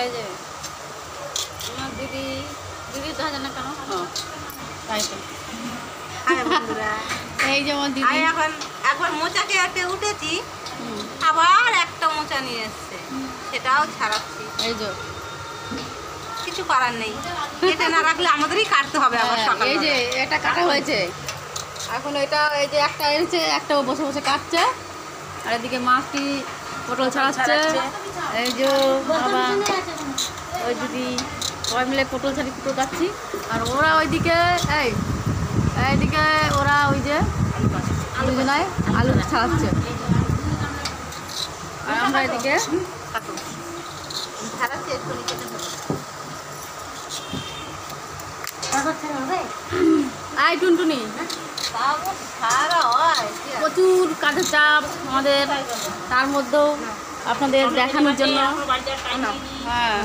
এই যে আমার দিদি দেখা যায় না কেন? তাই তো। এই যে আমার দিদি এখন মোচা খেয়ে উঠেছি, আবার একটা মোচা নিয়ে এসছে, সেটাও ছাড়াচ্ছি। এই যে কিছু করার নেই, কেটে না রাখলে আমাদেরই কাটতে হবে আবার সকালে। এই যে এটা কাটা হয়েছে, এখন এটা এই যে একটা এনেছে, একটাও বসে বসে কাটছে, আর এদিকে মাছটি পটল ছাড়াচ্ছে। এই যে বাবা ওই দিদি সবাই মিলে পটল কাটছি, আর ওরা ওইদিকে এইদিকে ওরা ওই যে দুজনায় আলু ছাড়াচ্ছে, আর আমরা এদিকে টুনটুনি প্রচুর কাঠের চাপ আমাদের, তার মধ্যেও আপনাদের দেখানোর জন্য। হ্যাঁ।